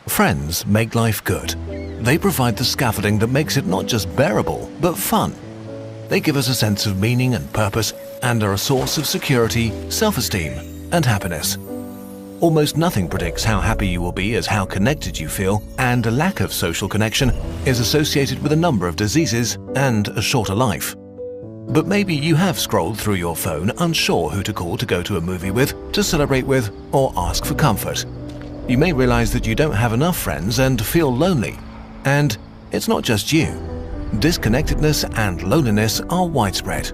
Friends make life good. They provide the scaffolding that makes it not just bearable, but fun. They give us a sense of meaning and purpose and are a source of security, self-esteem, and happiness. Almost nothing predicts how happy you will be as how connected you feel, and a lack of social connection is associated with a number of diseases and a shorter life. But maybe you have scrolled through your phone unsure who to call to go to a movie with, to celebrate with, or ask for comfort. You may realize that you don't have enough friends and feel lonely. And it's not just you. Disconnectedness and loneliness are widespread.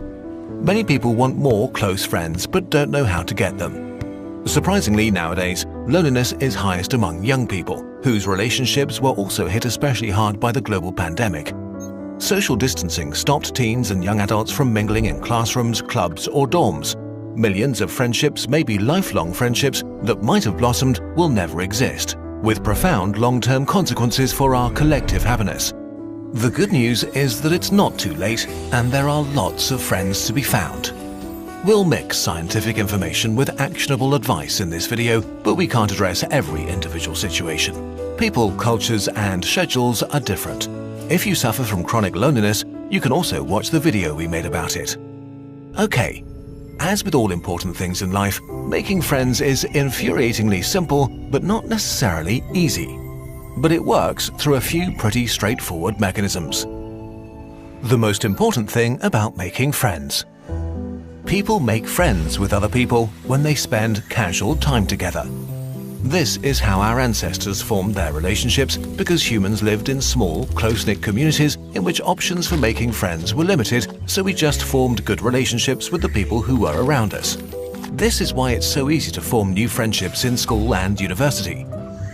Many people want more close friends but don't know how to get them. Surprisingly, nowadays, loneliness is highest among young people, whose relationships were also hit especially hard by the global pandemic. Social distancing stopped teens and young adults from mingling in classrooms, clubs, or dorms. Millions of friendships, maybe lifelong friendships, that might have blossomed will never exist, with profound long-term consequences for our collective happiness. The good news is that it's not too late, and there are lots of friends to be found. We'll mix scientific information with actionable advice in this video, but we can't address every individual situation. People, cultures, and schedules are different. If you suffer from chronic loneliness, you can also watch the video we made about it. Okay. As with all important things in life, making friends is infuriatingly simple, but not necessarily easy. But it works through a few pretty straightforward mechanisms. The most important thing about making friends. People make friends with other people when they spend casual time together. This is how our ancestors formed their relationships, because humans lived in small, close-knit communities in which options for making friends were limited, so we just formed good relationships with the people who were around us. This is why it's so easy to form new friendships in school and university.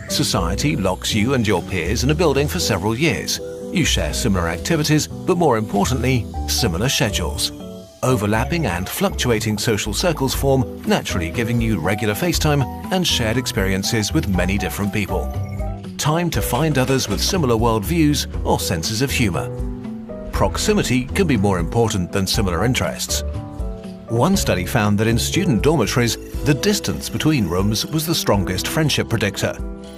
Society locks you and your peers in a building for several years. You share similar activities, but more importantly, similar schedules. Overlapping and fluctuating social circles form, naturally giving you regular FaceTime and shared experiences with many different people. Time to find others with similar worldviews or senses of humor. Proximity can be more important than similar interests. One study found that in student dormitories, the distance between rooms was the strongest friendship predictor.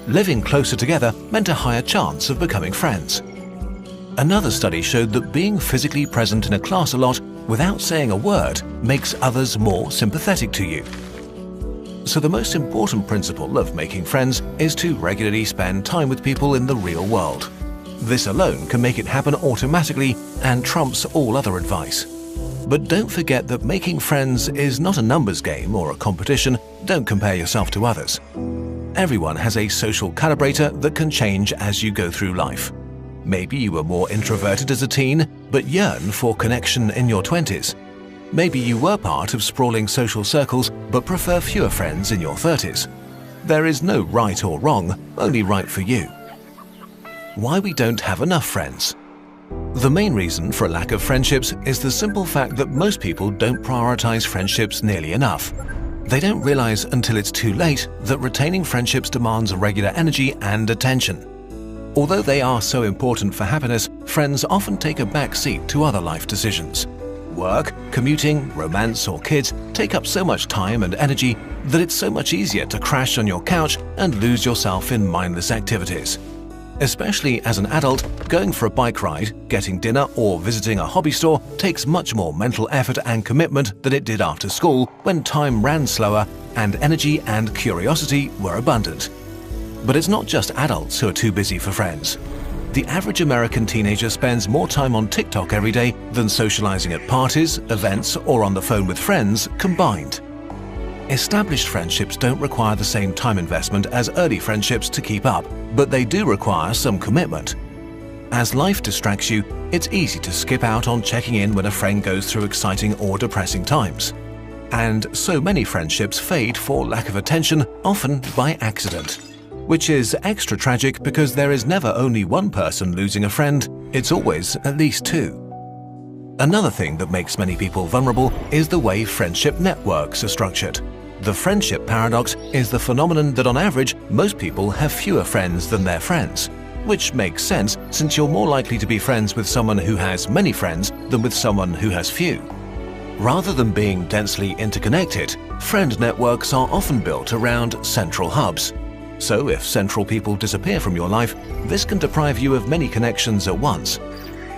Living closer together meant a higher chance of becoming friends. Another study showed that being physically present in a class a lot without saying a word makes others more sympathetic to you. So the most important principle of making friends is to regularly spend time with people in the real world. This alone can make it happen automatically and trumps all other advice. But don't forget that making friends is not a numbers game or a competition. Don't compare yourself to others. Everyone has a social calibrator that can change as you go through life. Maybe you were more introverted as a teen, but yearn for connection in your 20s. Maybe you were part of sprawling social circles, but prefer fewer friends in your 30s. There is no right or wrong, only right for you. Why we don't have enough friends. The main reason for a lack of friendships is the simple fact that most people don't prioritize friendships nearly enough. They don't realize until it's too late that retaining friendships demands regular energy and attention. Although they are so important for happiness, friends often take a back seat to other life decisions. Work, commuting, romance, or kids take up so much time and energy that it's so much easier to crash on your couch and lose yourself in mindless activities. Especially as an adult, going for a bike ride, getting dinner, or visiting a hobby store takes much more mental effort and commitment than it did after school, when time ran slower and energy and curiosity were abundant. But it's not just adults who are too busy for friends. The average American teenager spends more time on TikTok every day than socializing at parties, events, or on the phone with friends combined. Established friendships don't require the same time investment as early friendships to keep up, but they do require some commitment. As life distracts you, it's easy to skip out on checking in when a friend goes through exciting or depressing times. And so many friendships fade for lack of attention, often by accident. Which is extra tragic because there is never only one person losing a friend, it's always at least two. Another thing that makes many people vulnerable is the way friendship networks are structured. The friendship paradox is the phenomenon that on average, most people have fewer friends than their friends. Which makes sense since you're more likely to be friends with someone who has many friends than with someone who has few. Rather than being densely interconnected, friend networks are often built around central hubs. So if central people disappear from your life, this can deprive you of many connections at once.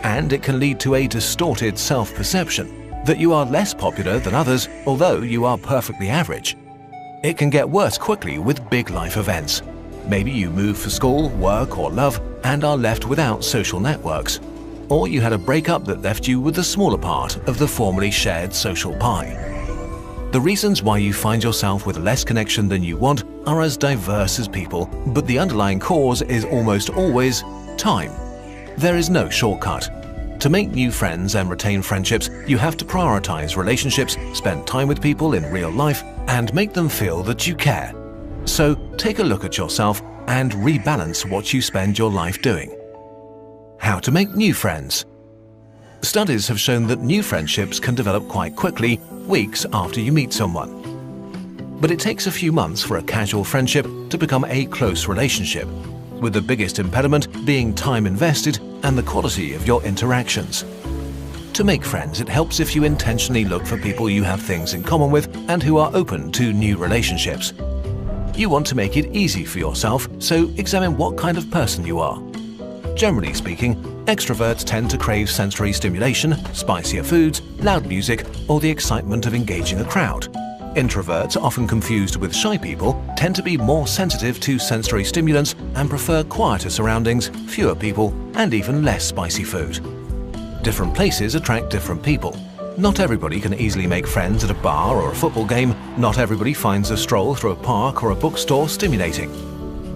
And it can lead to a distorted self-perception that you are less popular than others, although you are perfectly average. It can get worse quickly with big life events. Maybe you move for school, work, or love and are left without social networks. Or you had a breakup that left you with the smaller part of the formerly shared social pie. The reasons why you find yourself with less connection than you want are as diverse as people, but the underlying cause is almost always time. There is no shortcut. To make new friends and retain friendships, you have to prioritize relationships, spend time with people in real life, and make them feel that you care. So take a look at yourself and rebalance what you spend your life doing. How to make new friends. Studies have shown that new friendships can develop quite quickly, weeks after you meet someone. But it takes a few months for a casual friendship to become a close relationship, with the biggest impediment being time invested and the quality of your interactions. To make friends, it helps if you intentionally look for people you have things in common with and who are open to new relationships. You want to make it easy for yourself, so examine what kind of person you are. Generally speaking, extroverts tend to crave sensory stimulation, spicier foods, loud music, or the excitement of engaging a crowd. Introverts, often confused with shy people, tend to be more sensitive to sensory stimulants and prefer quieter surroundings, fewer people, and even less spicy food. Different places attract different people. Not everybody can easily make friends at a bar or a football game. Not everybody finds a stroll through a park or a bookstore stimulating.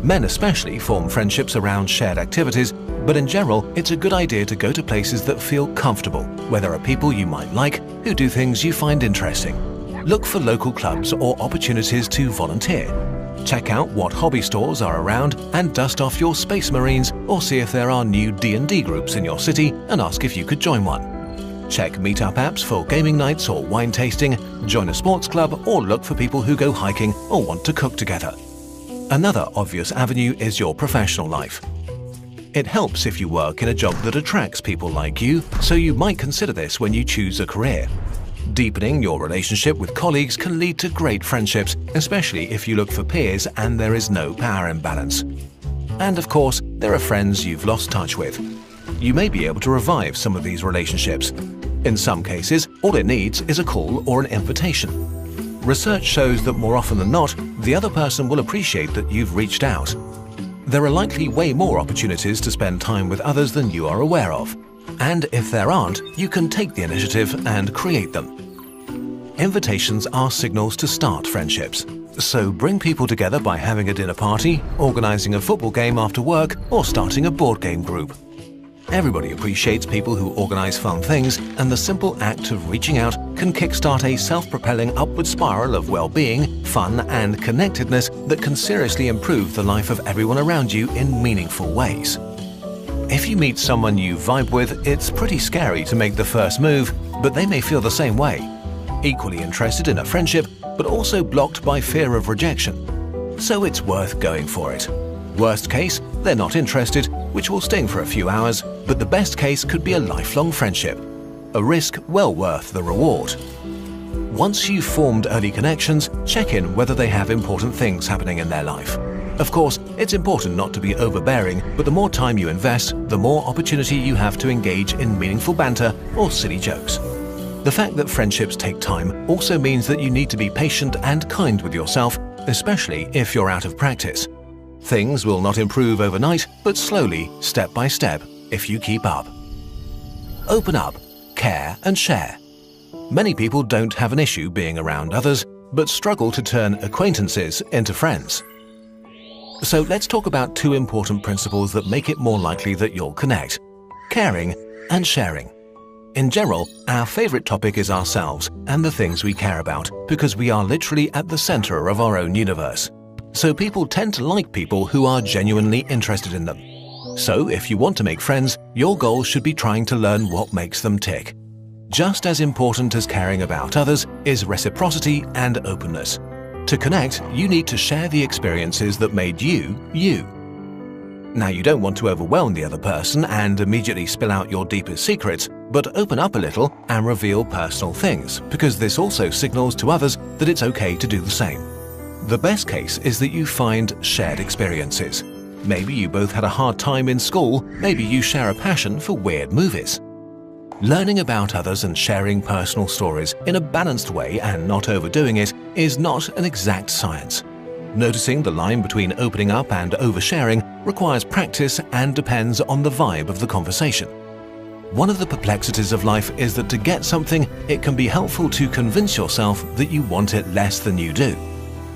Men especially form friendships around shared activities, but in general, it's a good idea to go to places that feel comfortable, where there are people you might like who do things you find interesting. Look for local clubs or opportunities to volunteer. Check out what hobby stores are around and dust off your Space Marines, or see if there are new D&D groups in your city and ask if you could join one. Check meetup apps for gaming nights or wine tasting, join a sports club, or look for people who go hiking or want to cook together. Another obvious avenue is your professional life. It helps if you work in a job that attracts people like you, so you might consider this when you choose a career. Deepening your relationship with colleagues can lead to great friendships, especially if you look for peers and there is no power imbalance. And of course, there are friends you've lost touch with. You may be able to revive some of these relationships. In some cases, all it needs is a call or an invitation. Research shows that more often than not, the other person will appreciate that you've reached out. There are likely way more opportunities to spend time with others than you are aware of. And if there aren't, you can take the initiative and create them. Invitations are signals to start friendships. So bring people together by having a dinner party, organizing a football game after work, or starting a board game group. Everybody appreciates people who organize fun things, and the simple act of reaching out can kickstart a self-propelling upward spiral of well-being, fun, and connectedness that can seriously improve the life of everyone around you in meaningful ways. If you meet someone you vibe with, it's pretty scary to make the first move, but they may feel the same way. Equally interested in a friendship, but also blocked by fear of rejection. So it's worth going for it. Worst case, they're not interested, which will sting for a few hours, but the best case could be a lifelong friendship. A risk well worth the reward. Once you've formed early connections, check in whether they have important things happening in their life. Of course, it's important not to be overbearing, but the more time you invest, the more opportunity you have to engage in meaningful banter or silly jokes. The fact that friendships take time also means that you need to be patient and kind with yourself, especially if you're out of practice. Things will not improve overnight, but slowly, step by step, if you keep up. Open up, care, and share. Many people don't have an issue being around others, but struggle to turn acquaintances into friends. So let's talk about two important principles that make it more likely that you'll connect: caring and sharing. In general, our favorite topic is ourselves and the things we care about, because we are literally at the center of our own universe. So people tend to like people who are genuinely interested in them. So if you want to make friends, your goal should be trying to learn what makes them tick. Just as important as caring about others is reciprocity and openness. To connect, you need to share the experiences that made you, you. Now, you don't want to overwhelm the other person and immediately spill out your deepest secrets, but open up a little and reveal personal things, because this also signals to others that it's okay to do the same. The best case is that you find shared experiences. Maybe you both had a hard time in school, maybe you share a passion for weird movies. Learning about others and sharing personal stories in a balanced way and not overdoing it is not an exact science. Noticing the line between opening up and oversharing requires practice and depends on the vibe of the conversation. One of the perplexities of life is that to get something, it can be helpful to convince yourself that you want it less than you do.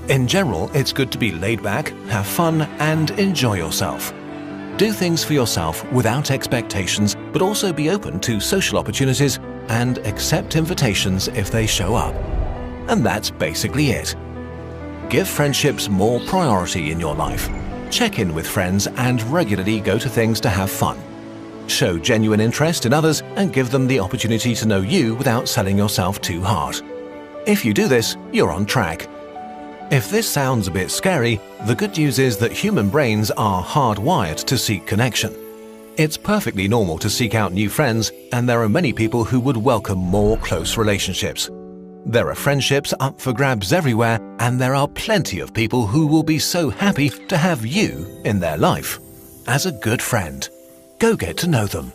In general, it's good to be laid back, have fun, and enjoy yourself. Do things for yourself without expectations, but also be open to social opportunities and accept invitations if they show up. And that's basically it. Give friendships more priority in your life. Check in with friends and regularly go to things to have fun. Show genuine interest in others and give them the opportunity to know you without selling yourself too hard. If you do this, you're on track. If this sounds a bit scary, the good news is that human brains are hardwired to seek connection. It's perfectly normal to seek out new friends, and there are many people who would welcome more close relationships. There are friendships up for grabs everywhere, and there are plenty of people who will be so happy to have you in their life. As a good friend, go get to know them.